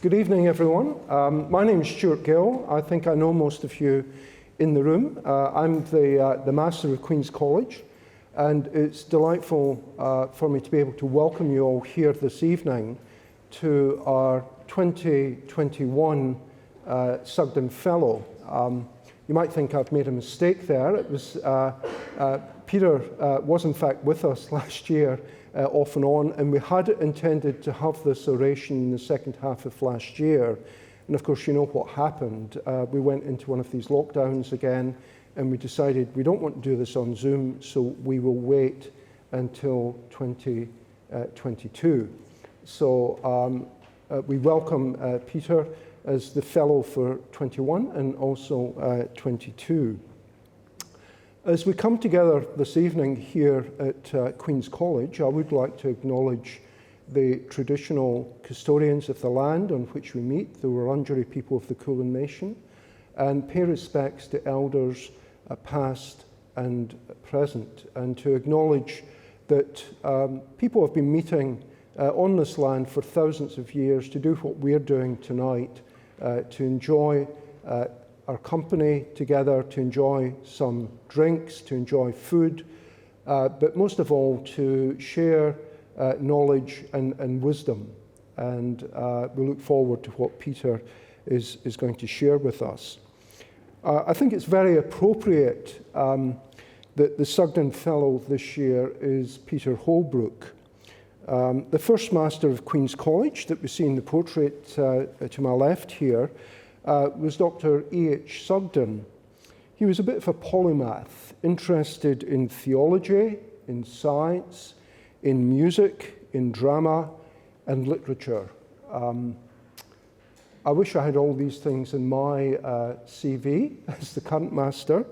Good evening, everyone. My name is Stuart Gill. I think I know most of you in the room. I'm the Master of Queen's College, and it's delightful for me to be able to welcome you all here this evening to our 2021 Sugden Fellow. You might think I've made a mistake there. It was Peter was in fact with us last year off and on, and we had intended to have this oration in the second half of last year. And of course, you know what happened. We went into one of these lockdowns again, and we decided we don't want to do this on Zoom, so we will wait until 2022. So we welcome Peter as the Fellow for 21 and also 22. As we come together this evening here at Queen's College, I would like to acknowledge the traditional custodians of the land on which we meet, the Wurundjeri people of the Kulin Nation, and pay respects to elders past and present, and to acknowledge that people have been meeting on this land for thousands of years to do what we're doing tonight, to enjoy our company together, to enjoy some drinks, to enjoy food, but most of all to share knowledge and wisdom. And we look forward to what Peter is going to share with us. I think it's very appropriate that the Sugden Fellow this year is Peter Holbrook. The first Master of Queen's College that we see in the portrait to my left here was Dr. E.H. Sugden. He was a bit of a polymath, interested in theology, in science, in music, in drama, and literature. I wish I had all these things in my CV as the current master.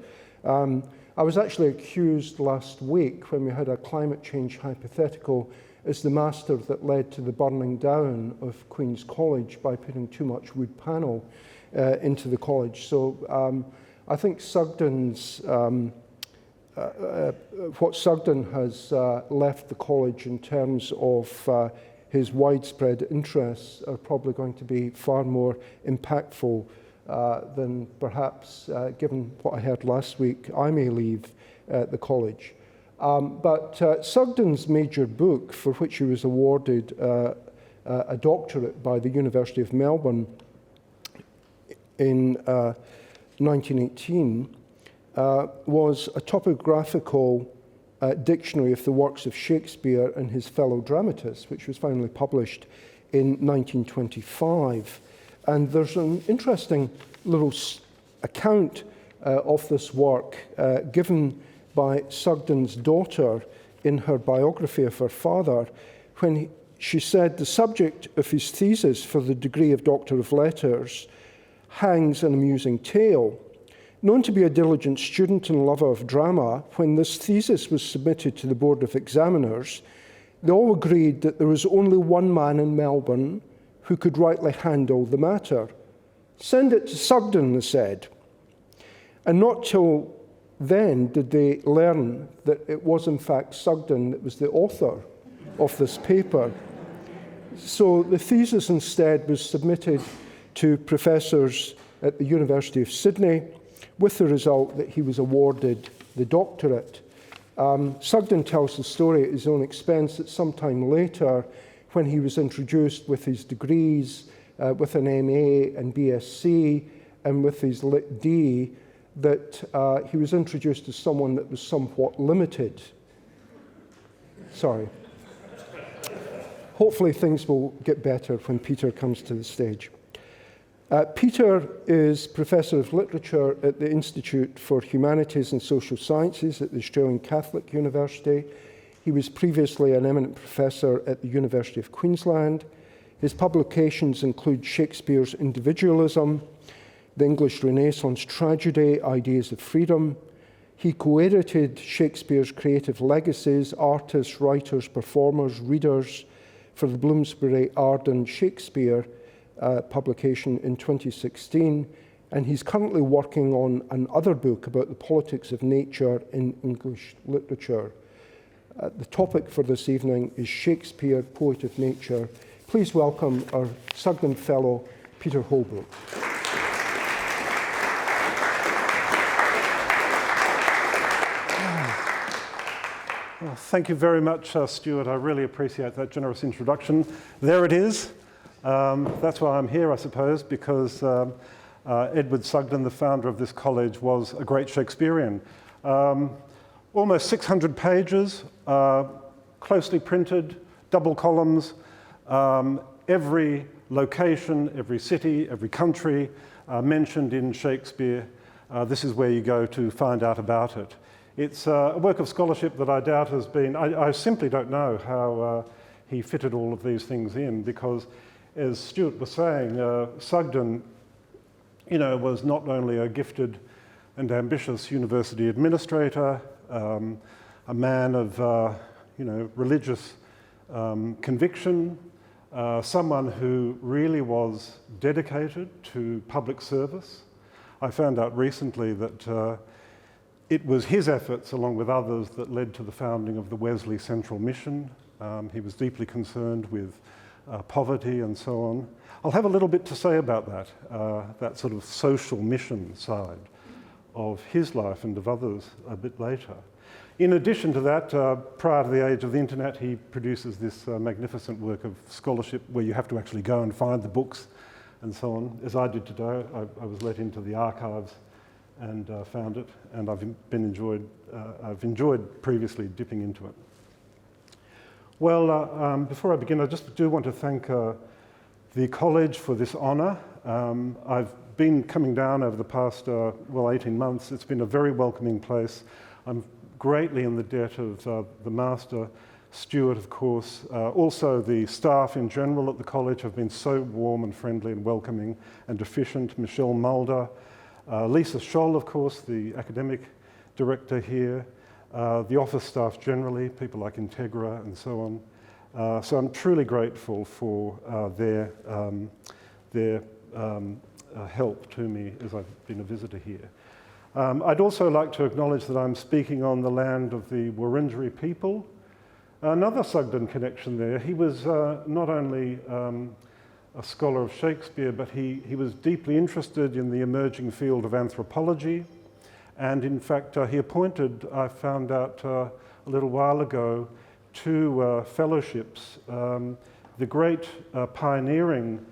I was actually accused last week when we had a climate change hypothetical as the master that led to the burning down of Queen's College by putting too much wood panel into the college. So I think Sugden's, what Sugden has left the college in terms of his widespread interests are probably going to be far more impactful than perhaps, given what I heard last week, I may leave the college. But Sugden's major book, for which he was awarded a doctorate by the University of Melbourne in 1918, was a topographical dictionary of the works of Shakespeare and his fellow dramatists, which was finally published in 1925. And there's an interesting little account of this work given by Sugden's daughter in her biography of her father, when she said the subject of his thesis for the degree of Doctor of Letters hangs an amusing tale. Known to be a diligent student and lover of drama, when this thesis was submitted to the Board of Examiners, they all agreed that there was only one man in Melbourne who could rightly handle the matter. Send it to Sugden, they said. And not till then did they learn that it was in fact Sugden that was the author of this paper. So the thesis instead was submitted to professors at the University of Sydney, with the result that he was awarded the doctorate. Sugden tells the story at his own expense that sometime later, when he was introduced with his degrees, with an MA and BSc, and with his Lit D, that he was introduced as someone that was somewhat limited. Sorry. Hopefully things will get better when Peter comes to the stage. Peter is Professor of Literature at the Institute for Humanities and Social Sciences at the Australian Catholic University. He was previously an eminent professor at the University of Queensland. His publications include Shakespeare's Individualism, the English Renaissance Tragedy, Ideas of Freedom. He co-edited Shakespeare's creative legacies, artists, writers, performers, readers, for the Bloomsbury Arden Shakespeare publication in 2016, and he's currently working on another book about the politics of nature in English literature. The topic for this evening is Shakespeare, Poet of Nature. Please welcome our Sugden Fellow, Peter Holbrook. Well, thank you very much, Stuart. I really appreciate that generous introduction. There it is. That's why I'm here, I suppose, because Edward Sugden, the founder of this college, was a great Shakespearean. Almost 600 pages, closely printed, double columns, every location, every city, every country mentioned in Shakespeare. This is where you go to find out about it. It's a work of scholarship that I doubt has been, I simply don't know how he fitted all of these things in, because as Stuart was saying, Sugden, was not only a gifted and ambitious university administrator, a man of, religious conviction, someone who really was dedicated to public service. I found out recently that it was his efforts, along with others, that led to the founding of the Wesley Central Mission. He was deeply concerned with poverty and so on. I'll have a little bit to say about that sort of social mission side of his life and of others a bit later. In addition to that, prior to the age of the internet, he produces this magnificent work of scholarship where you have to actually go and find the books and so on. As I did today, I was let into the archives and found it, and I've enjoyed previously dipping into it. Well, before I begin, I just do want to thank the college for this honour. I've been coming down over the past, 18 months. It's been a very welcoming place. I'm greatly in the debt of the Master, Stuart, of course. Also, the staff in general at the college have been so warm and friendly and welcoming and efficient. Michelle Mulder, Lisa Scholl, of course, the academic director here, the office staff generally, people like Integra and so on. So I'm truly grateful for their help to me as I've been a visitor here. I'd also like to acknowledge that I'm speaking on the land of the Wurundjeri people. Another Sugden connection there. He was not only a scholar of Shakespeare, but he was deeply interested in the emerging field of anthropology. And in fact, he appointed, I found out a little while ago, 2 fellowships. The great pioneering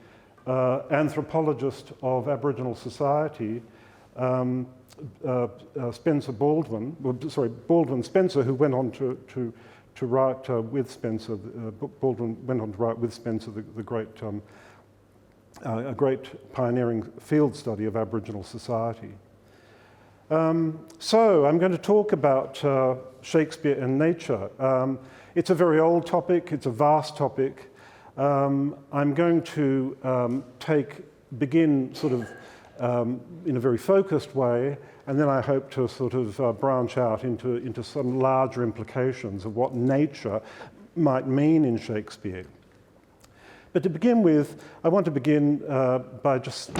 anthropologist of Aboriginal society, Baldwin Spencer, who went on to write with Spencer. Baldwin went on to write with Spencer a great pioneering field study of Aboriginal society. So I'm going to talk about Shakespeare and nature. It's a very old topic, it's a vast topic. I'm going to begin sort of in a very focused way, and then I hope to sort of branch out into some larger implications of what nature might mean in Shakespeare. But to begin with, I want to begin by just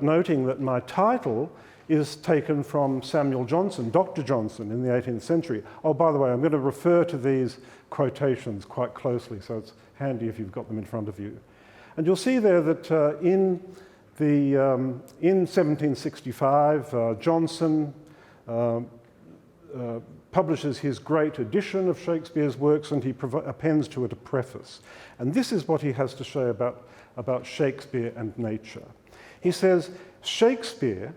noting that my title is taken from Samuel Johnson, Dr. Johnson, in the 18th century. Oh, by the way, I'm going to refer to these quotations quite closely, so it's handy if you've got them in front of you. And you'll see there that in 1765, Johnson publishes his great edition of Shakespeare's works, and he appends to it a preface. And this is what he has to say about Shakespeare and nature. He says, Shakespeare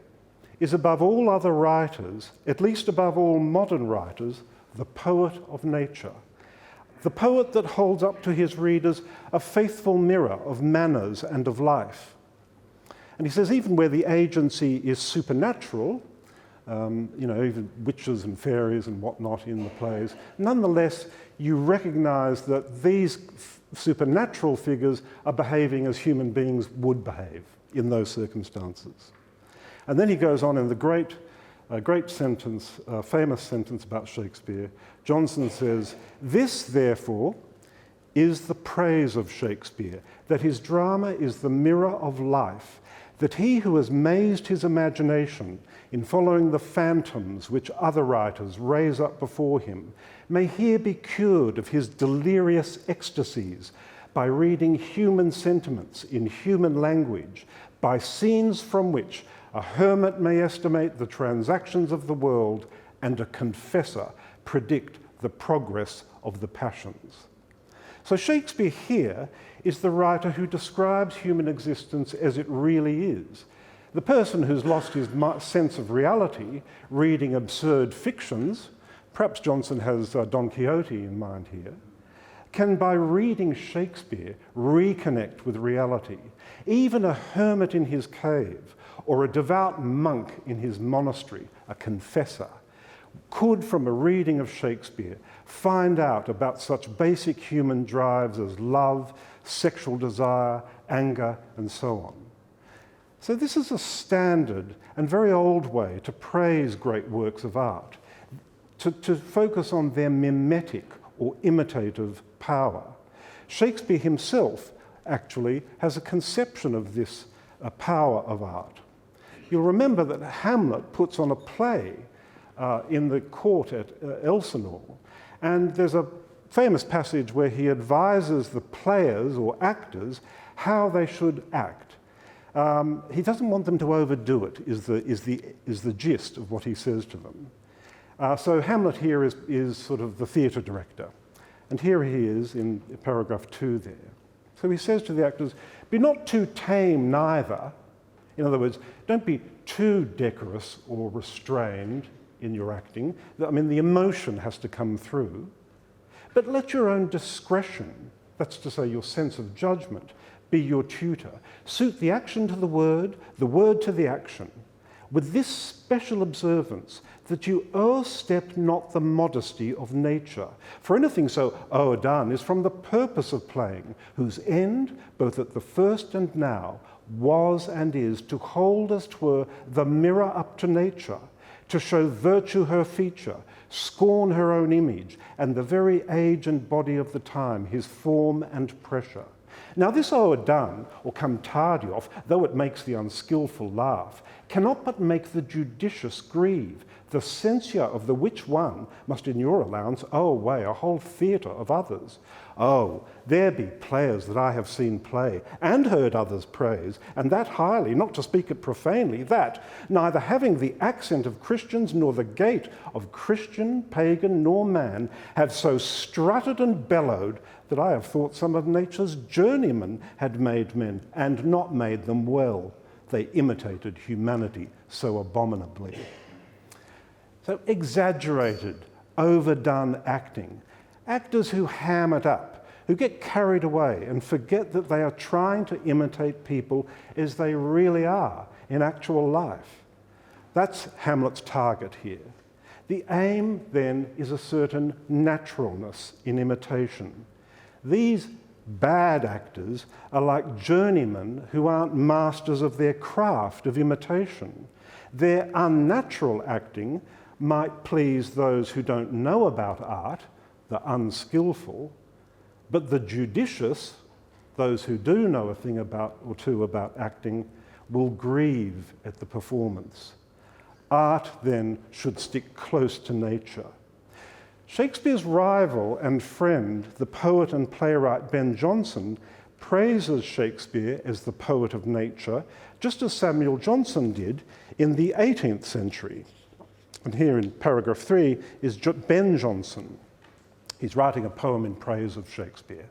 is above all other writers, at least above all modern writers, the poet of nature. The poet that holds up to his readers a faithful mirror of manners and of life. And he says, even where the agency is supernatural, even witches and fairies and whatnot in the plays, nonetheless, you recognize that these supernatural figures are behaving as human beings would behave in those circumstances. And then he goes on in the great sentence, famous sentence about Shakespeare. Johnson says, "This, therefore, is the praise of Shakespeare, that his drama is the mirror of life, that he who has mazed his imagination in following the phantoms which other writers raise up before him may here be cured of his delirious ecstasies by reading human sentiments in human language, by scenes from which a hermit may estimate the transactions of the world and a confessor predict the progress of the passions. So Shakespeare here is the writer who describes human existence as it really is. The person who's lost his sense of reality reading absurd fictions, perhaps Johnson has Don Quixote in mind here, can by reading Shakespeare reconnect with reality. Even a hermit in his cave or a devout monk in his monastery, a confessor, could, from a reading of Shakespeare, find out about such basic human drives as love, sexual desire, anger, and so on. So this is a standard and very old way to praise great works of art, to focus on their mimetic or imitative power. Shakespeare himself actually has a conception of this power of art. You'll remember that Hamlet puts on a play in the court at Elsinore, and there's a famous passage where he advises the players or actors how they should act. He doesn't want them to overdo it, is the gist of what he says to them. So Hamlet here is sort of the theatre director, and here he is in paragraph 2 there. So he says to the actors, "Be not too tame neither." In other words, don't be too decorous or restrained in your acting. I mean, the emotion has to come through. But let your own discretion, that's to say your sense of judgment, be your tutor. Suit the action to the word to the action, with this special observance that you o'erstep not the modesty of nature. For anything so o'erdone is from the purpose of playing, whose end, both at the first and now, was and is to hold as 'twere the mirror up to nature, to show virtue her feature, scorn her own image, and the very age and body of the time, his form and pressure. Now this o'erdone, or come tardy off, though it makes the unskilful laugh, cannot but make the judicious grieve, the censure of the which one must in your allowance owe away a whole theatre of others. Oh, there be players that I have seen play, and heard others praise, and that highly, not to speak it profanely, that, neither having the accent of Christians, nor the gait of Christian, pagan, nor man, have so strutted and bellowed, that I have thought some of nature's journeymen had made men, and not made them well. They imitated humanity so abominably. So exaggerated, overdone acting. Actors who ham it up, who get carried away and forget that they are trying to imitate people as they really are in actual life. That's Hamlet's target here. The aim, then, is a certain naturalness in imitation. These bad actors are like journeymen who aren't masters of their craft of imitation. Their unnatural acting might please those who don't know about art, the unskillful, but the judicious, those who do know a thing about or two about acting, will grieve at the performance. Art, then, should stick close to nature. Shakespeare's rival and friend, the poet and playwright Ben Jonson, praises Shakespeare as the poet of nature, just as Samuel Johnson did in the 18th century. And here in paragraph 3 is Ben Jonson. He's writing a poem in praise of Shakespeare.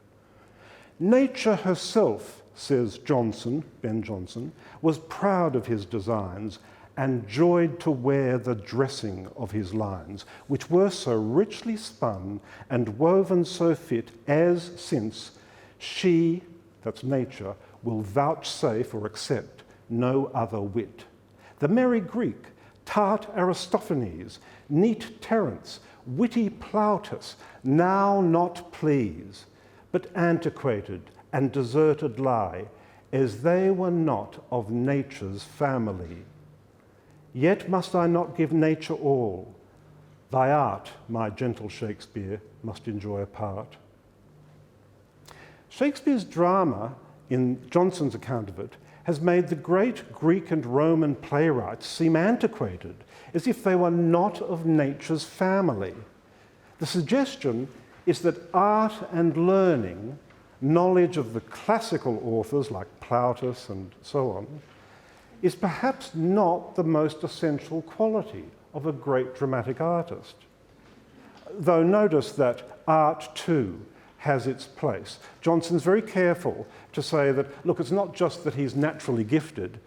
Nature herself, says Johnson, Ben Jonson, was proud of his designs and joyed to wear the dressing of his lines, which were so richly spun and woven so fit as since she, that's nature, will vouchsafe or accept no other wit. The merry Greek, tart Aristophanes, neat Terence, witty Plautus, now not please, but antiquated and deserted lie, as they were not of nature's family. Yet must I not give nature all. Thy art, my gentle Shakespeare, must enjoy a part. Shakespeare's drama, in Jonson's account of it, has made the great Greek and Roman playwrights seem antiquated, as if they were not of nature's family. The suggestion is that art and learning knowledge of the classical authors like Plautus and so on is perhaps not the most essential quality of a great dramatic artist. Though notice that art too has its place. Johnson's very careful to say that, look, it's not just that he's naturally gifted,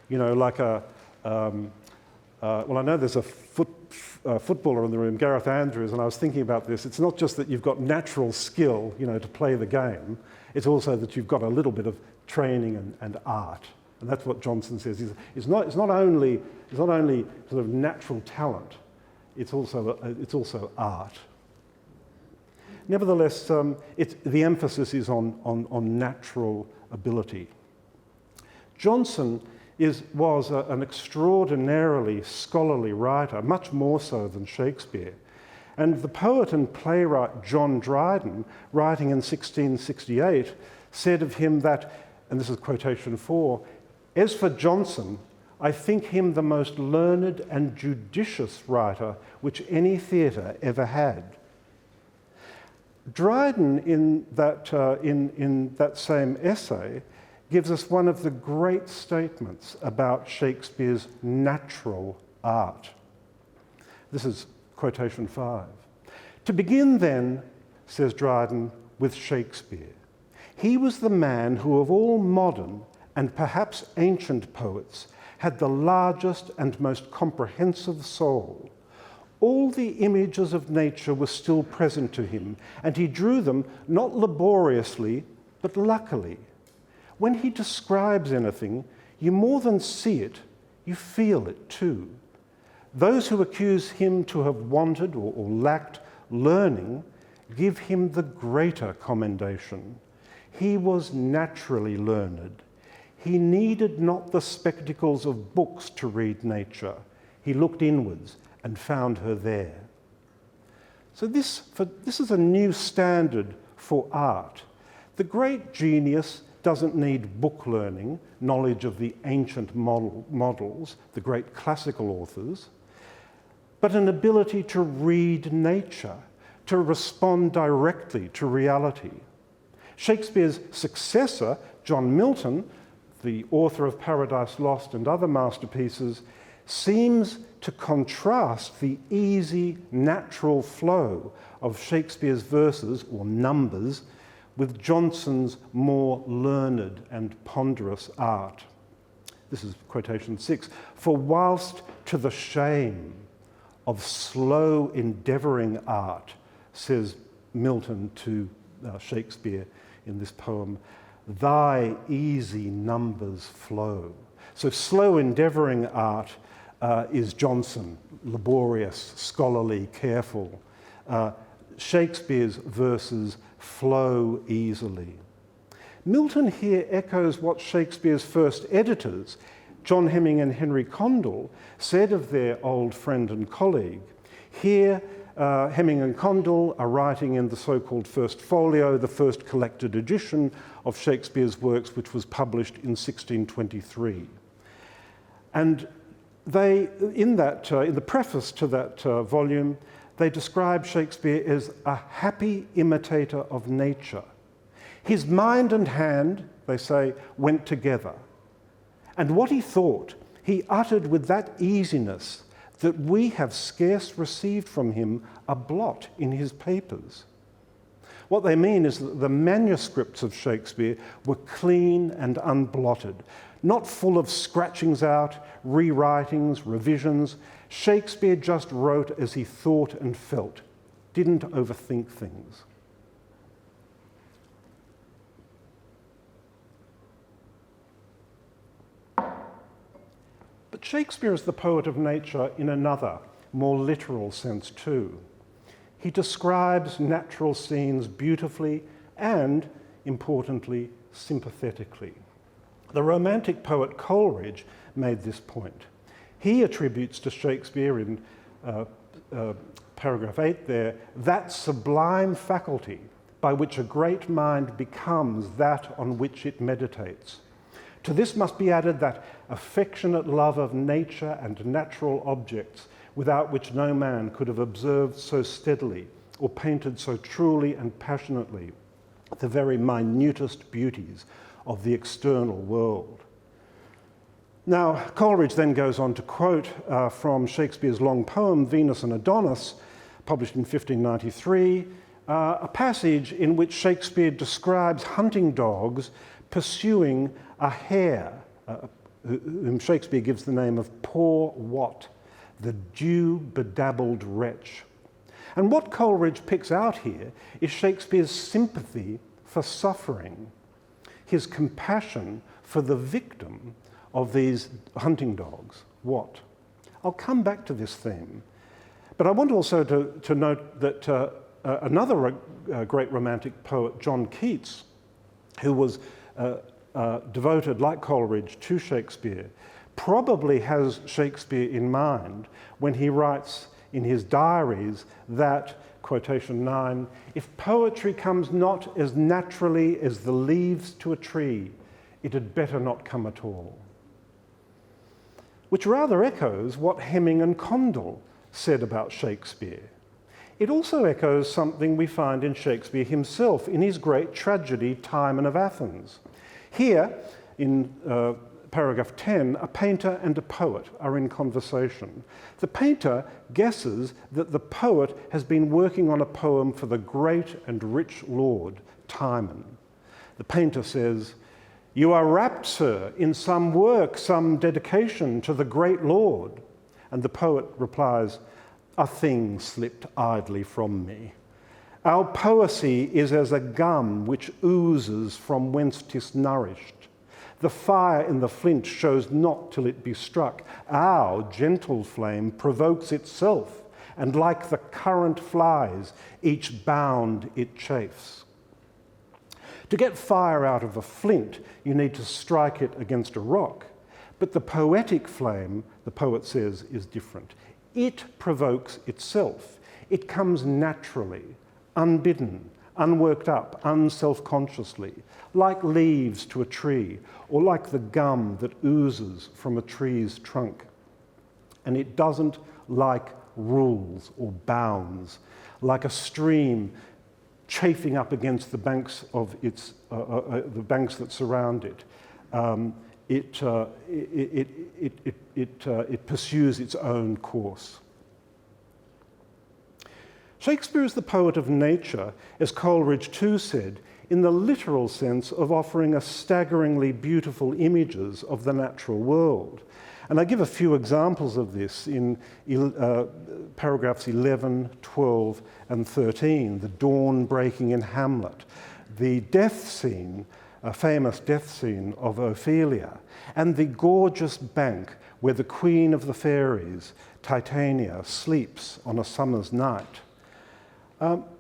you know, like well, I know there's a footballer in the room, Gareth Andrews, and I was thinking about this. It's not just that you've got natural skill, you know, to play the game. It's also that you've got a little bit of training and art. And that's what Johnson says. It's not only sort of natural talent, it's also art. Nevertheless, the emphasis is on natural ability. Johnson was an extraordinarily scholarly writer, much more so than Shakespeare. And the poet and playwright John Dryden, writing in 1668, said of him that, and this is quotation 4, "As for Johnson, I think him the most learned and judicious writer which any theatre ever had." Dryden, in that same essay, gives us one of the great statements about Shakespeare's natural art. This is quotation 5. "To begin then," says Dryden, "with Shakespeare. He was the man who of all modern and perhaps ancient poets had the largest and most comprehensive soul. All the images of nature were still present to him, and he drew them not laboriously, but luckily. When he describes anything, you more than see it, you feel it too. Those who accuse him to have wanted or lacked learning give him the greater commendation. He was naturally learned. He needed not the spectacles of books to read nature. He looked inwards and found her there." So this is a new standard for art. The great genius doesn't need book learning, knowledge of the ancient models, the great classical authors, but an ability to read nature, to respond directly to reality. Shakespeare's successor, John Milton, the author of Paradise Lost and other masterpieces, seems to contrast the easy, natural flow of Shakespeare's verses, or numbers, with Johnson's more learned and ponderous art. This is quotation 6. "For whilst to the shame of slow endeavouring art," says Milton to Shakespeare in this poem, "thy easy numbers flow." So slow endeavouring art is Johnson, laborious, scholarly, careful. Shakespeare's verses flow easily. Milton here echoes what Shakespeare's first editors, John Hemming and Henry Condell, said of their old friend and colleague. Here, Hemming and Condell are writing in the so-called First Folio, the first collected edition of Shakespeare's works, which was published in 1623. And they, in the preface to that volume, they describe Shakespeare as a happy imitator of nature. His mind and hand, they say, went together. And what he thought, he uttered with that easiness that we have scarce received from him a blot in his papers. What they mean is that the manuscripts of Shakespeare were clean and unblotted, not full of scratchings out, rewritings, revisions. Shakespeare just wrote as he thought and felt, didn't overthink things. But Shakespeare is the poet of nature in another, more literal sense too. He describes natural scenes beautifully and, importantly, sympathetically. The Romantic poet Coleridge made this point. He attributes to Shakespeare in paragraph 8 there, that sublime faculty by which a great mind becomes that on which it meditates. To this must be added that affectionate love of nature and natural objects, without which no man could have observed so steadily or painted so truly and passionately. the very minutest beauties of the external world. Now, Coleridge then goes on to quote from Shakespeare's long poem, Venus and Adonis, published in 1593, a passage in which Shakespeare describes hunting dogs pursuing a hare, whom Shakespeare gives the name of Poor Wat, the dew-bedabbled wretch. And what Coleridge picks out here is Shakespeare's sympathy for suffering, his compassion for the victim of these hunting dogs, Wat. I'll come back to this theme, but I want also to note that another great romantic poet, John Keats, who was devoted, like Coleridge, to Shakespeare, probably has Shakespeare in mind when he writes in his diaries that, quotation 9, "If poetry comes not as naturally as the leaves to a tree, it had better not come at all." Which rather echoes what Hemming and Condell said about Shakespeare. It also echoes something we find in Shakespeare himself in his great tragedy, Timon of Athens. Here, in paragraph 10, a painter and a poet are in conversation. The painter guesses that the poet has been working on a poem for the great and rich lord, Timon. The painter says, "You are wrapped, sir, in some work, some dedication to the great lord." And the poet replies, "A thing slipped idly from me. Our poesy is as a gum which oozes from whence 'tis nourished. The fire in the flint shows not till it be struck. Our gentle flame provokes itself, and like the current flies, each bound it chafes." To get fire out of a flint, you need to strike it against a rock. But the poetic flame, the poet says, is different. It provokes itself. It comes naturally, unbidden, unworked up, unself-consciously, like leaves to a tree, or like the gum that oozes from a tree's trunk. And it doesn't like rules or bounds, like a stream chafing up against the banks of the banks that surround it. It pursues its own course. Shakespeare is the poet of nature, as Coleridge too said, in the literal sense of offering us staggeringly beautiful images of the natural world. And I give a few examples of this in paragraphs 11, 12, and 13. The dawn breaking in Hamlet, the death scene, a famous death scene of Ophelia, and the gorgeous bank where the queen of the fairies, Titania, sleeps on a summer's night.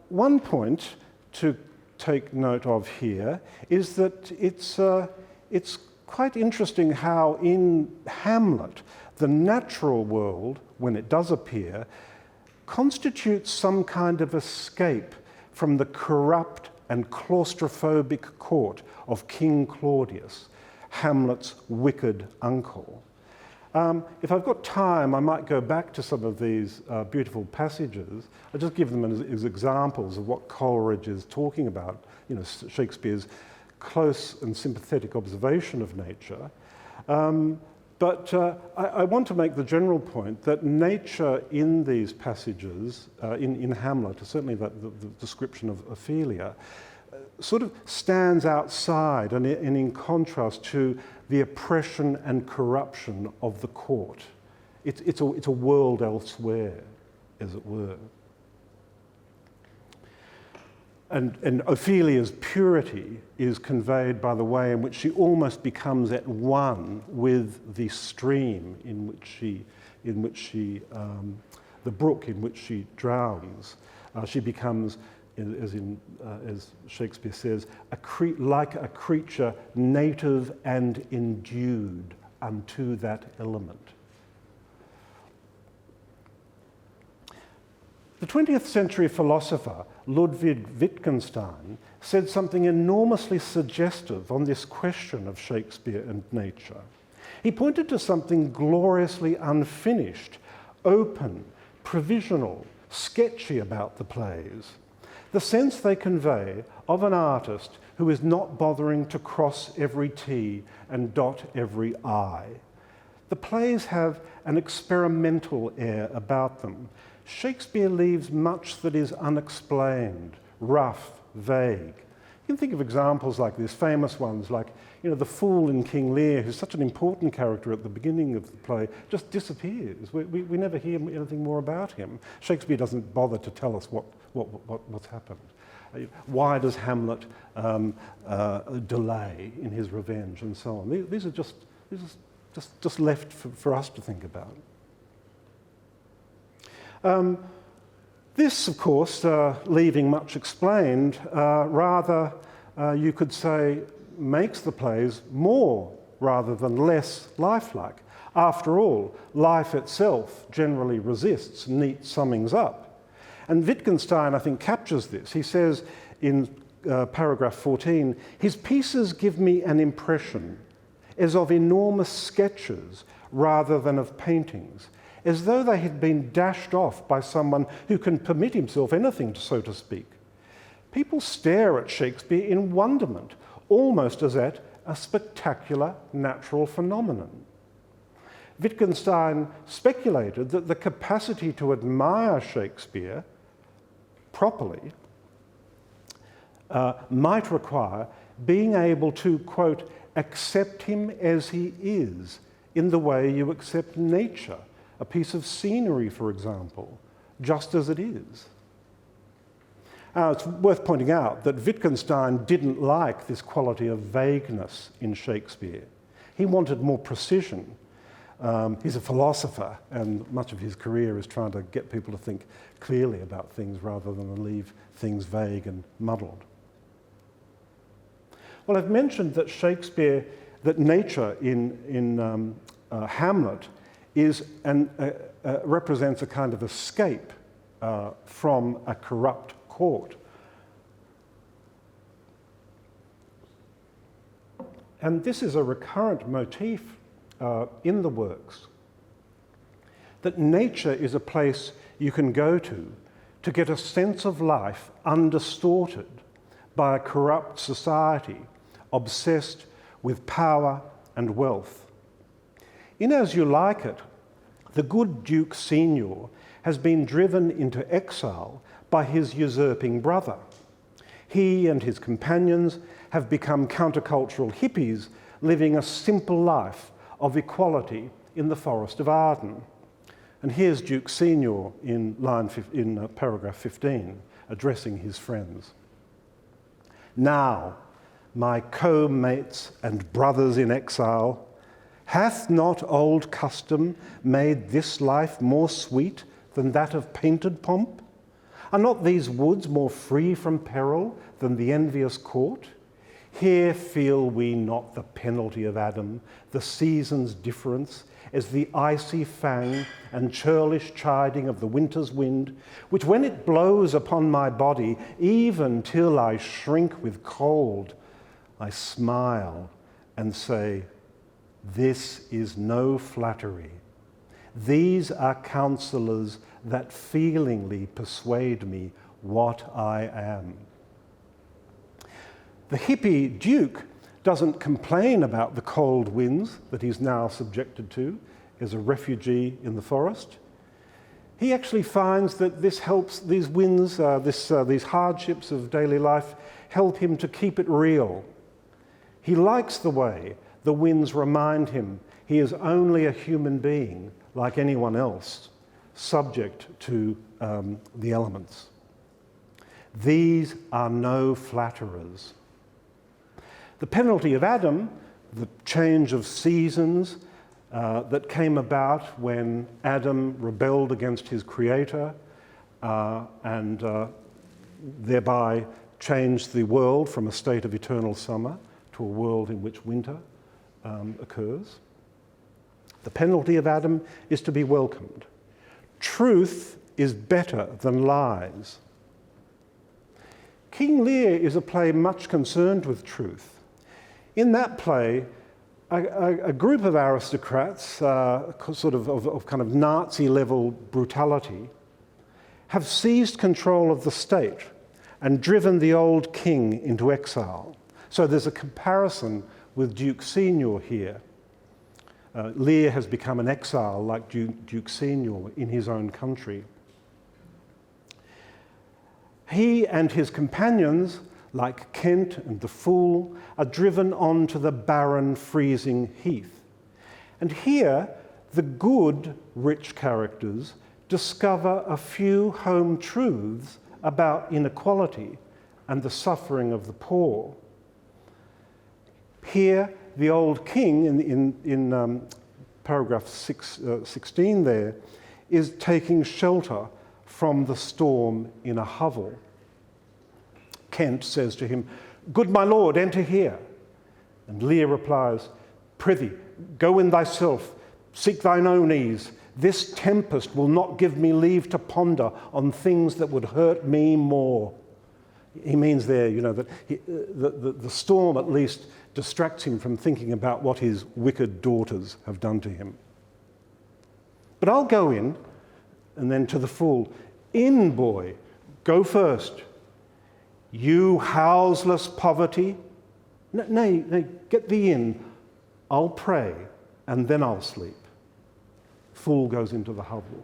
One point to take note of here is that it's quite interesting how in Hamlet, the natural world, when it does appear, constitutes some kind of escape from the corrupt and claustrophobic court of King Claudius, Hamlet's wicked uncle. If I've got time, I might go back to some of these beautiful passages. I'll just give them as examples of what Coleridge is talking about, you know, Shakespeare's close and sympathetic observation of nature. But I want to make the general point that nature in these passages, in Hamlet, certainly the description of Ophelia, sort of stands outside and in contrast to the oppression and corruption of the court. It's a world elsewhere, as it were. And Ophelia's purity is conveyed by the way in which she almost becomes at one with the stream in which the brook in which she drowns. She becomes, as Shakespeare says, like a creature native and endued unto that element. The 20th century philosopher Ludwig Wittgenstein said something enormously suggestive on this question of Shakespeare and nature. He pointed to something gloriously unfinished, open, provisional, sketchy about the plays. the sense they convey of an artist who is not bothering to cross every T and dot every I. The plays have an experimental air about them. Shakespeare leaves much that is unexplained, rough, vague. You can think of examples like this, famous ones like, the fool in King Lear, who's such an important character at the beginning of the play, just disappears. We never hear anything more about him. Shakespeare doesn't bother to tell us what's happened. Why does Hamlet delay in his revenge and so on? These are just left for us to think about. This, of course, leaving much explained, rather, you could say, makes the plays more rather than less lifelike. After all, life itself generally resists neat summings up. And Wittgenstein, I think, captures this. He says in paragraph 14, his pieces give me an impression as of enormous sketches rather than of paintings, as though they had been dashed off by someone who can permit himself anything, so to speak. People stare at Shakespeare in wonderment, almost as at a spectacular natural phenomenon. Wittgenstein speculated that the capacity to admire Shakespeare properly might require being able to, quote, accept him as he is, in the way you accept nature, a piece of scenery, for example, just as it is. It's worth pointing out that Wittgenstein didn't like this quality of vagueness in Shakespeare. He wanted more precision. He's a philosopher, and much of his career is trying to get people to think clearly about things rather than leave things vague and muddled. Well, I've mentioned that that nature in Hamlet represents a kind of escape from a corrupt court. And this is a recurrent motif in the works, that nature is a place you can go to get a sense of life undistorted by a corrupt society obsessed with power and wealth. In As You Like It, the good Duke Senior has been driven into exile by his usurping brother. He and his companions have become countercultural hippies living a simple life of equality in the forest of Arden. And here's Duke Senior in paragraph 15, addressing his friends. Now, my co-mates and brothers in exile, hath not old custom made this life more sweet than that of painted pomp? Are not these woods more free from peril than the envious court? Here feel we not the penalty of Adam, the season's difference, as the icy fang and churlish chiding of the winter's wind, which when it blows upon my body, even till I shrink with cold, I smile and say, this is no flattery. These are counsellors that feelingly persuade me what I am. The hippie Duke doesn't complain about the cold winds that he's now subjected to as a refugee in the forest. He actually finds that this helps, these winds, these hardships of daily life, help him to keep it real. He likes the way the winds remind him he is only a human being like anyone else, subject to the elements. These are no flatterers. The penalty of Adam, the change of seasons that came about when Adam rebelled against his creator and thereby changed the world from a state of eternal summer to a world in which winter occurs. The penalty of Adam is to be welcomed. Truth is better than lies. King Lear is a play much concerned with truth. In that play, a group of aristocrats, sort of kind of Nazi-level brutality, have seized control of the state and driven the old king into exile. So there's a comparison with Duke Senior here. Lear has become an exile like Duke Senior in his own country. He and his companions, like Kent and the Fool, are driven on to the barren, freezing heath. And here, the good, rich characters discover a few home truths about inequality and the suffering of the poor. Here, the old king, in paragraph 16 there, is taking shelter from the storm in a hovel. Kent says to him, "Good my lord, enter here." And Lear replies, "Prithee, go in thyself, seek thine own ease. This tempest will not give me leave to ponder on things that would hurt me more." He means there, that the storm at least distracts him from thinking about what his wicked daughters have done to him. "But I'll go in," and then to the fool, "In, boy, go first. You houseless poverty, nay, get thee in. I'll pray, and then I'll sleep." Fool goes into the hovel.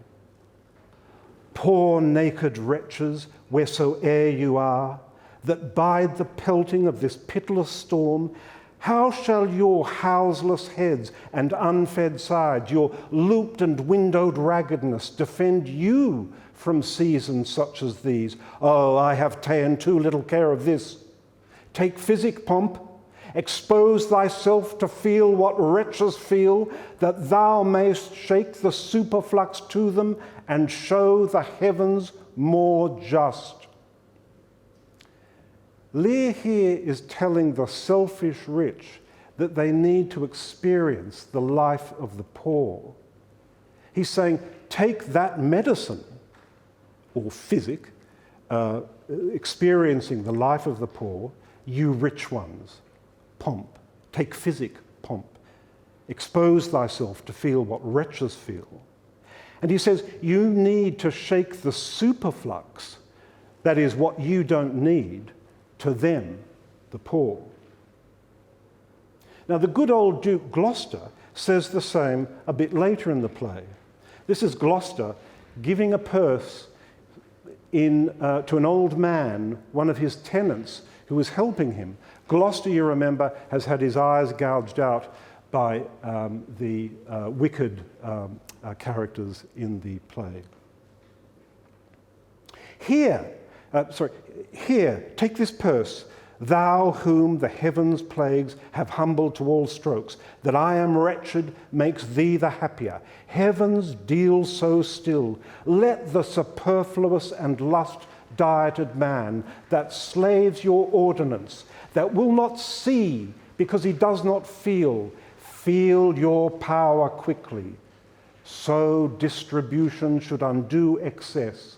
"Poor naked wretches, wheresoe'er you are, that bide the pelting of this pitiless storm, how shall your houseless heads and unfed sides, your looped and windowed raggedness, defend you from seasons such as these? Oh, I have ta'en too little care of this. Take physic, pomp, expose thyself to feel what wretches feel, that thou mayst shake the superflux to them and show the heavens more just." Lear here is telling the selfish rich that they need to experience the life of the poor. He's saying, take that medicine, or physic, experiencing the life of the poor, you rich ones. Pomp. Take physic, pomp. Expose thyself to feel what wretches feel. And he says, you need to shake the superflux, that is what you don't need, to them, the poor. Now, the good old Duke Gloucester says the same a bit later in the play. This is Gloucester giving a purse to an old man, one of his tenants, who was helping him. Gloucester, you remember, has had his eyes gouged out by the wicked characters in the play. Here, take this purse, thou whom the heavens' plagues have humbled to all strokes, that I am wretched makes thee the happier. Heavens deal so still. Let the superfluous and lust-dieted man that slaves your ordinance, that will not see because he does not feel your power quickly. So distribution should undo excess,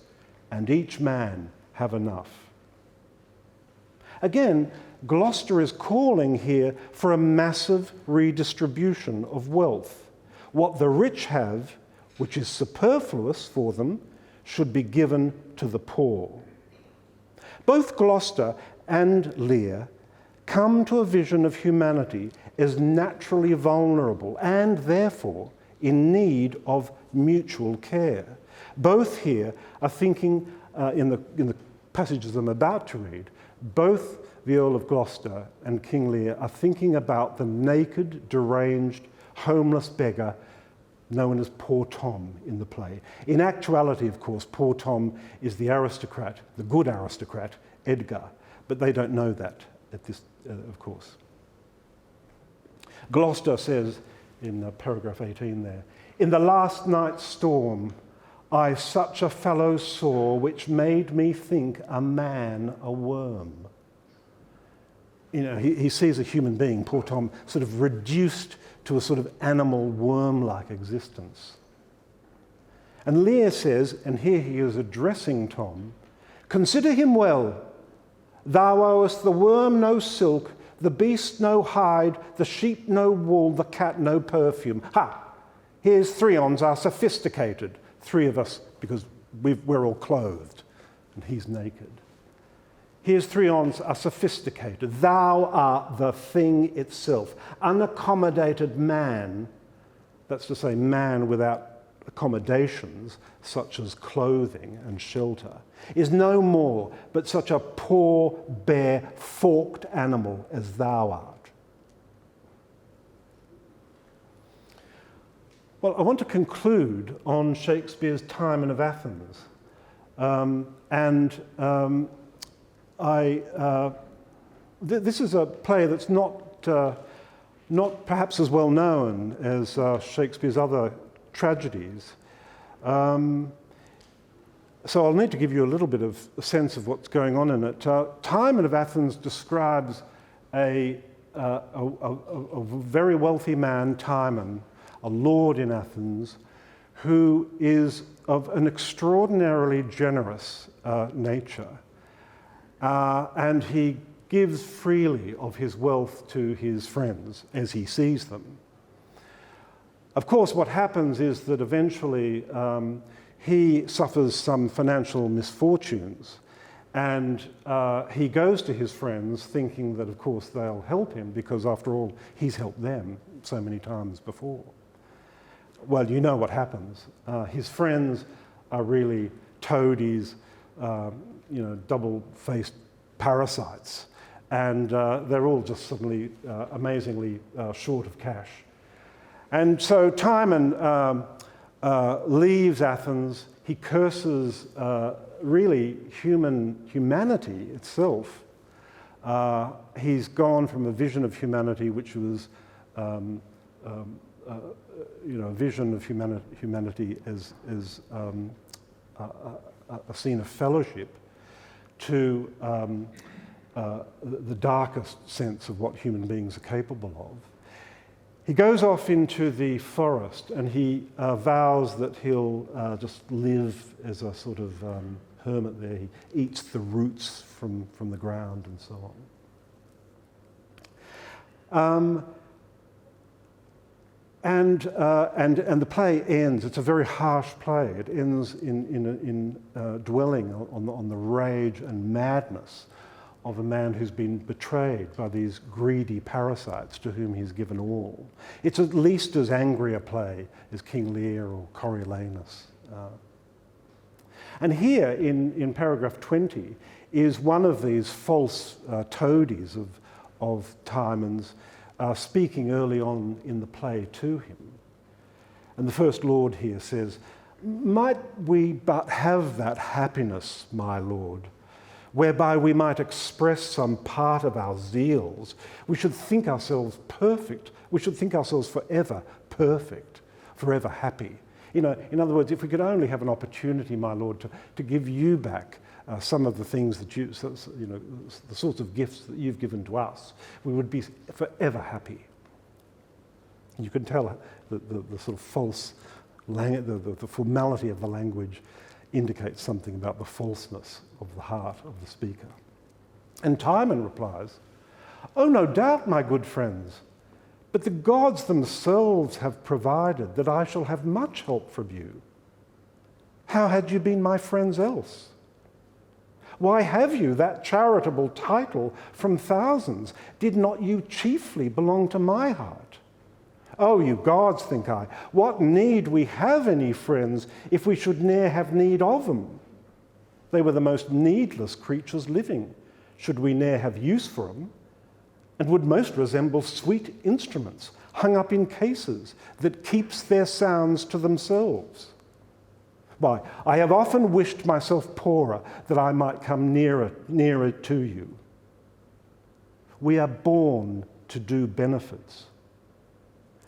and each man have enough. Again, Gloucester is calling here for a massive redistribution of wealth. What the rich have, which is superfluous for them, should be given to the poor. Both Gloucester and Lear come to a vision of humanity as naturally vulnerable and therefore in need of mutual care. Both here are thinking, in the passages I'm about to read, both the Earl of Gloucester and King Lear are thinking about the naked, deranged, homeless beggar known as Poor Tom in the play. In actuality, of course, Poor Tom is the aristocrat, the good aristocrat, Edgar, but they don't know that at this, of course. Gloucester says in paragraph 18 there, "In the last night's storm, I such a fellow saw, which made me think a man a worm." He sees a human being, Poor Tom, sort of reduced to a sort of animal worm-like existence. And Lear says, and here he is addressing Tom, "Consider him well. Thou owest the worm no silk, the beast no hide, the sheep no wool, the cat no perfume. Ha! Here's three ons are sophisticated. Three of us, because we're all clothed, and he's naked. His three ons are sophisticated. Thou art the thing itself. Unaccommodated man, that's to say man without accommodations such as clothing and shelter, is no more but such a poor, bare, forked animal as thou art. Well, I want to conclude on Shakespeare's Timon of Athens. This is a play that's not perhaps as well known as Shakespeare's other tragedies. So I'll need to give you a little bit of a sense of what's going on in it. Timon of Athens describes a very wealthy man, Timon, a lord in Athens, who is of an extraordinarily generous nature. And he gives freely of his wealth to his friends as he sees them. Of course, what happens is that eventually he suffers some financial misfortunes, and he goes to his friends thinking that, of course, they'll help him because, after all, he's helped them so many times before. Well, you know what happens. His friends are really toadies, double-faced parasites, and they're all just suddenly amazingly short of cash. And so Timon leaves Athens. He curses really humanity itself. He's gone from a vision of humanity which was a vision of humanity as a scene of fellowship to the darkest sense of what human beings are capable of. He goes off into the forest and he vows that he'll just live as a sort of hermit there. He eats the roots from the ground and so on. And the play ends. It's a very harsh play. It ends in dwelling on the rage and madness of a man who's been betrayed by these greedy parasites to whom he's given all. It's at least as angry a play as King Lear or Coriolanus. And here in paragraph 20 is one of these false toadies of Timon's speaking early on in the play to him. And the First Lord here says, "Might we but have that happiness, my lord, whereby we might express some part of our zeals, we should think ourselves perfect. We should think ourselves forever perfect, forever happy." In other words, if we could only have an opportunity, my Lord, to give you back some of the things that the sorts of gifts that you've given to us, we would be forever happy. You can tell the sort of false, the formality of the language indicates something about the falseness of the heart of the speaker. And Timon replies, "Oh, no doubt, my good friends, but the gods themselves have provided that I shall have much help from you. How had you been my friends else? Why have you that charitable title from thousands? Did not you chiefly belong to my heart? Oh, you gods, think I, what need we have any friends if we should ne'er have need of them? They were the most needless creatures living, should we ne'er have use for them, and would most resemble sweet instruments hung up in cases that keeps their sounds to themselves. Why, I have often wished myself poorer that I might come nearer to you. We are born to do benefits.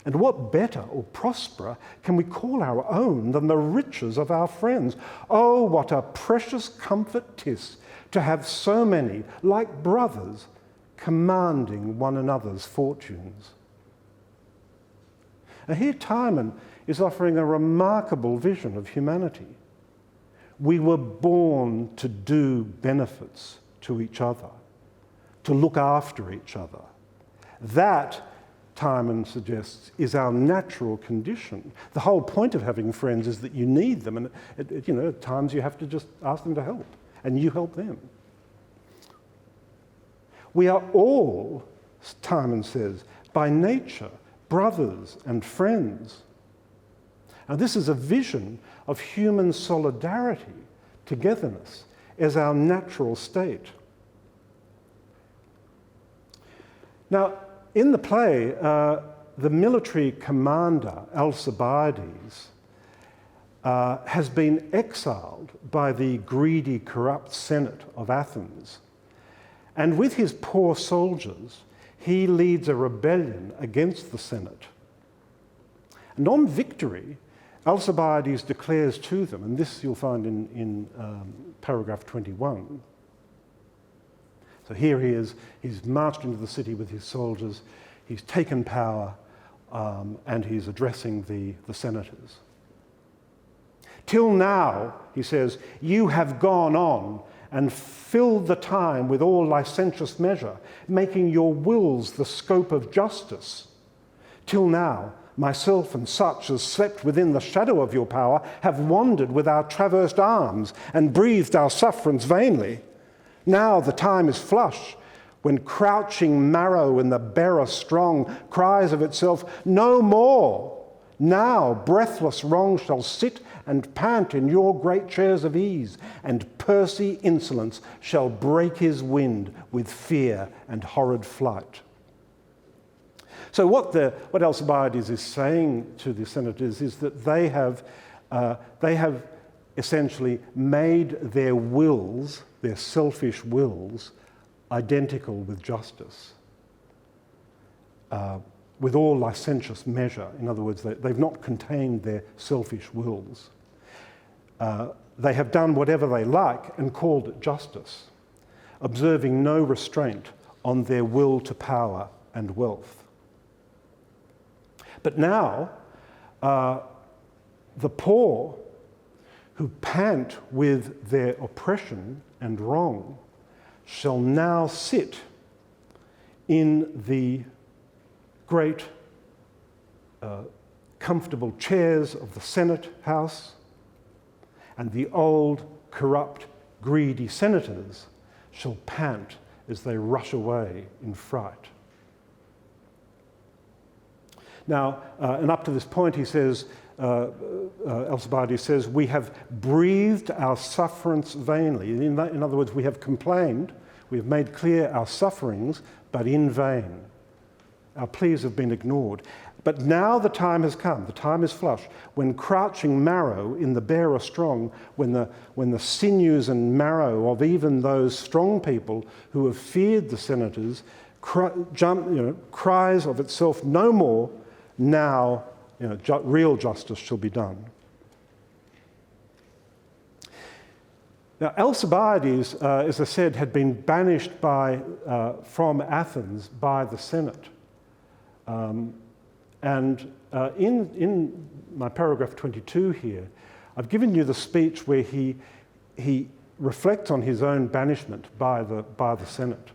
And what better or prosperer can we call our own than the riches of our friends? Oh, what a precious comfort 'tis to have so many, like brothers, commanding one another's fortunes. And here Timon is offering a remarkable vision of humanity. We were born to do benefits to each other, to look after each other. That, Timon suggests, is our natural condition. The whole point of having friends is that you need them, and at times you have to just ask them to help, and you help them. We are all, Timon says, by nature, brothers and friends. Now, this is a vision of human solidarity, togetherness, as our natural state. Now, in the play, the military commander, Alcibiades, has been exiled by the greedy, corrupt Senate of Athens. And with his poor soldiers, he leads a rebellion against the Senate. And on victory, Alcibiades declares to them, and this you'll find in paragraph 21. So here he is, he's marched into the city with his soldiers, he's taken power, and he's addressing the senators. Till now, he says, you have gone on and filled the time with all licentious measure, making your wills the scope of justice. Till now, myself and such as slept within the shadow of your power have wandered with our traversed arms and breathed our sufferance vainly. Now the time is flush, when crouching marrow in the bearer strong cries of itself, no more. Now breathless wrong shall sit and pant in your great chairs of ease, and pursy insolence shall break his wind with fear and horrid flight. So what Alcibiades is saying to the senators is that they have essentially made their wills, their selfish wills, identical with justice, with all licentious measure. In other words, they've not contained their selfish wills. They have done whatever they like and called it justice, observing no restraint on their will to power and wealth. But now, the poor who pant with their oppression and wrong shall now sit in the great comfortable chairs of the Senate House, and the old, corrupt, greedy senators shall pant as they rush away in fright. Now, and up to this point, he says, Alcibiades says, we have breathed our sufferance vainly. In other words, we have complained, we have made clear our sufferings, but in vain. Our pleas have been ignored. But now the time has come, the time is flush, when crouching marrow in the bearer strong, when the sinews and marrow of even those strong people who have feared the senators cries of itself no more, now real justice shall be done. Now, Alcibiades, as I said, had been banished from Athens by the Senate. And in my paragraph 22 here, I've given you the speech where he reflects on his own banishment by the Senate.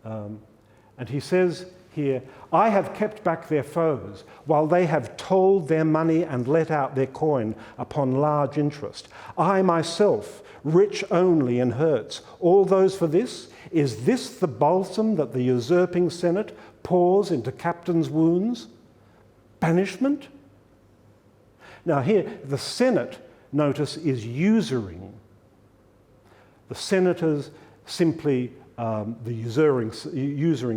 And he says here, I have kept back their foes, while they have told their money and let out their coin upon large interest. I myself, rich only in hurts, all those for this? Is this the balsam that the usurping Senate pours into captains' wounds? Banishment? Now here, the Senate, notice, is usuring. The senators simply, the usuring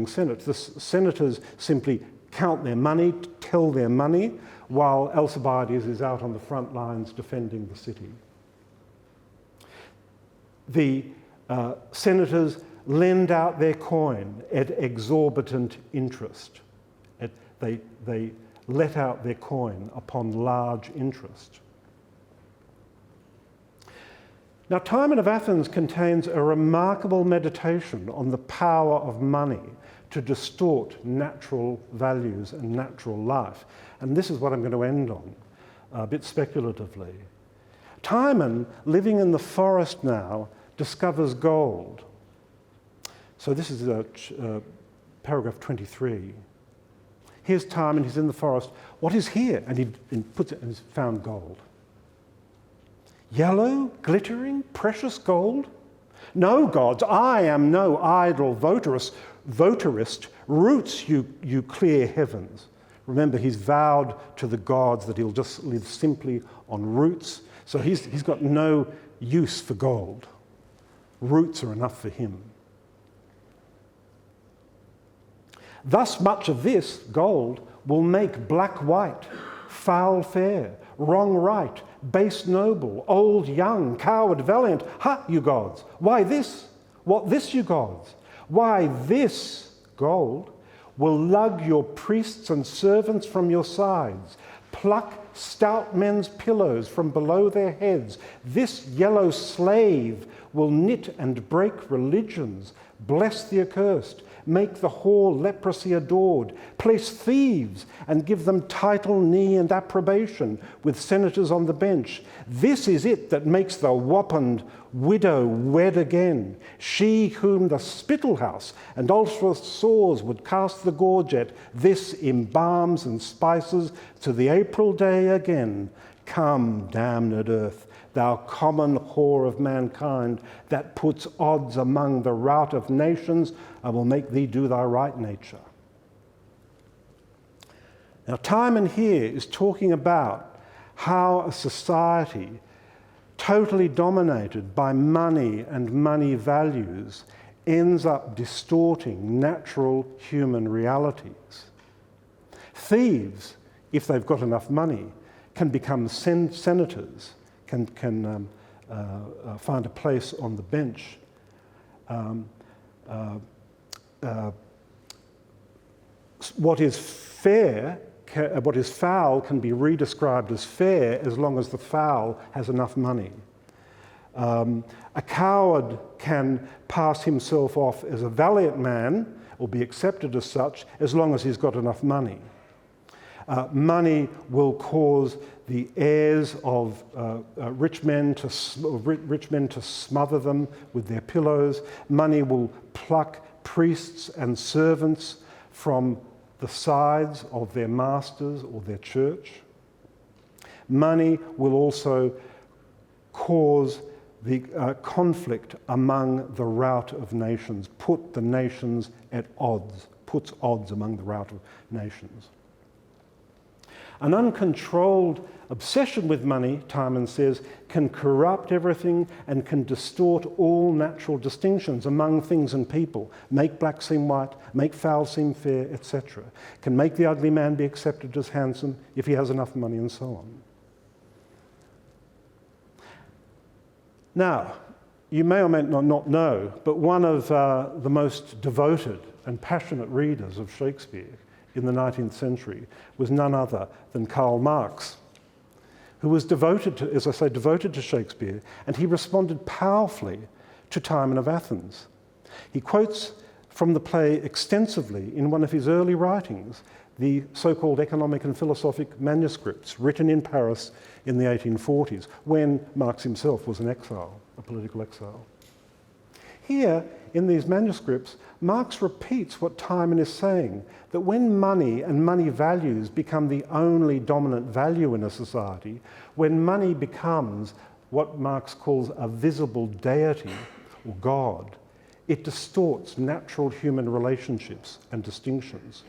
Senate, the senators simply count their money, tell their money, while Alcibiades is out on the front lines defending the city. The senators lend out their coin at exorbitant interest. They let out their coin upon large interest. Now, Timon of Athens contains a remarkable meditation on the power of money to distort natural values and natural life. And this is what I'm going to end on, a bit speculatively. Timon, living in the forest now, discovers gold. So this is paragraph 23. Here's Timon, he's in the forest. What is here? And he puts it, and he's found gold. Yellow, glittering, precious gold. No gods, I am no idle votarist. Roots, you clear heavens. Remember, he's vowed to the gods that he'll just live simply on roots. So he's got no use for gold. Roots are enough for him. Thus much of this, gold, will make black white, foul fair, wrong right, base noble, old young, coward valiant. Ha, you gods! Why this? What this, you gods? Why this, gold, will lug your priests and servants from your sides, pluck stout men's pillows from below their heads. This yellow slave will knit and break religions, bless the accursed, make the whore leprosy adored, place thieves and give them title, knee and approbation with senators on the bench. This is it that makes the wappened widow wed again, she whom the spittle house and ulcerous sores would cast the gorge at. This embalms and spices to the April day again. Come, damned earth, thou common whore of mankind, that puts odds among the rout of nations, I will make thee do thy right nature. Now, Timon here is talking about how a society totally dominated by money and money values ends up distorting natural human realities. Thieves, if they've got enough money, can become senators, can find a place on the bench. What is fair, what is foul can be redescribed as fair as long as the foul has enough money. A coward can pass himself off as a valiant man or be accepted as such as long as he's got enough money. Money will cause the heirs of rich men to smother them with their pillows. Money will pluck priests and servants from the sides of their masters or their church. Money will also cause the conflict among the rout of nations, put the nations at odds, puts odds among the rout of nations. An uncontrolled obsession with money, Timon says, can corrupt everything and can distort all natural distinctions among things and people, make black seem white, make foul seem fair, etc. Can make the ugly man be accepted as handsome if he has enough money, and so on. Now, you may or may not know, but one of the most devoted and passionate readers of Shakespeare in the 19th century was none other than Karl Marx, who was devoted to, as I say, devoted to Shakespeare, and he responded powerfully to Timon of Athens. He quotes from the play extensively in one of his early writings, the so-called economic and philosophic manuscripts written in Paris in the 1840s, when Marx himself was an exile, a political exile. Here, in these manuscripts, Marx repeats what Timon is saying, that when money and money values become the only dominant value in a society, when money becomes what Marx calls a visible deity or God, it distorts natural human relationships and distinctions.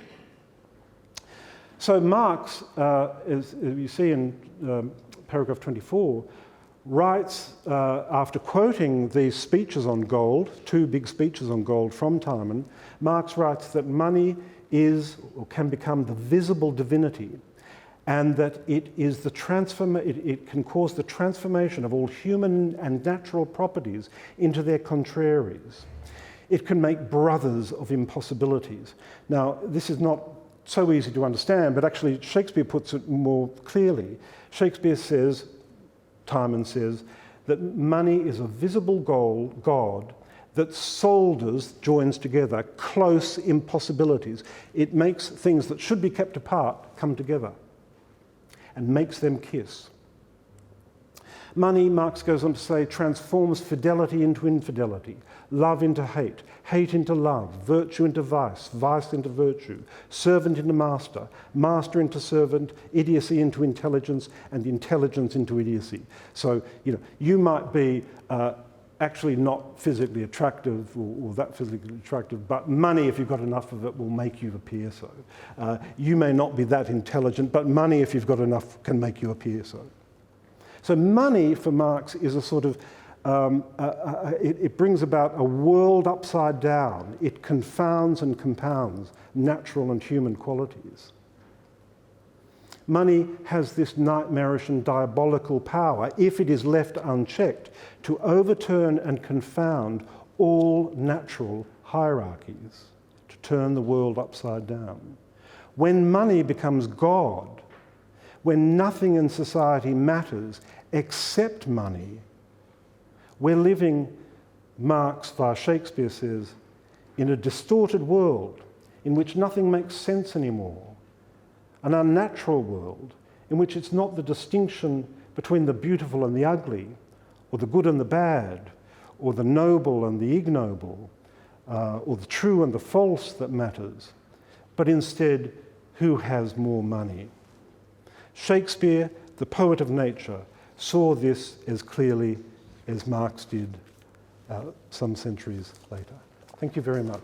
So Marx, as you see in paragraph 24, writes, after quoting these speeches on gold, two big speeches on gold from Timon, Marx writes that money is or can become the visible divinity, and that it is it can cause the transformation of all human and natural properties into their contraries. It can make brothers of impossibilities. Now, this is not so easy to understand, but actually Shakespeare puts it more clearly. Shakespeare says, Timon says, that money is a visible God that solders, joins together, close impossibilities. It makes things that should be kept apart come together and makes them kiss. Money, Marx goes on to say, transforms fidelity into infidelity, love into hate, hate into love, virtue into vice, vice into virtue, servant into master, master into servant, idiocy into intelligence, and intelligence into idiocy. So, you might be actually not physically attractive or that physically attractive, but money, if you've got enough of it, will make you appear so. You may not be that intelligent, but money, if you've got enough, can make you appear so. So money, for Marx, is a sort of, it brings about a world upside down. It confounds and compounds natural and human qualities. Money has this nightmarish and diabolical power, if it is left unchecked, to overturn and confound all natural hierarchies, to turn the world upside down. When money becomes God, when nothing in society matters except money, we're living, Marx via Shakespeare says, in a distorted world in which nothing makes sense anymore. An unnatural world in which it's not the distinction between the beautiful and the ugly, or the good and the bad, or the noble and the ignoble, or the true and the false that matters, but instead, who has more money? Shakespeare, the poet of nature, saw this as clearly as Marx did some centuries later. Thank you very much.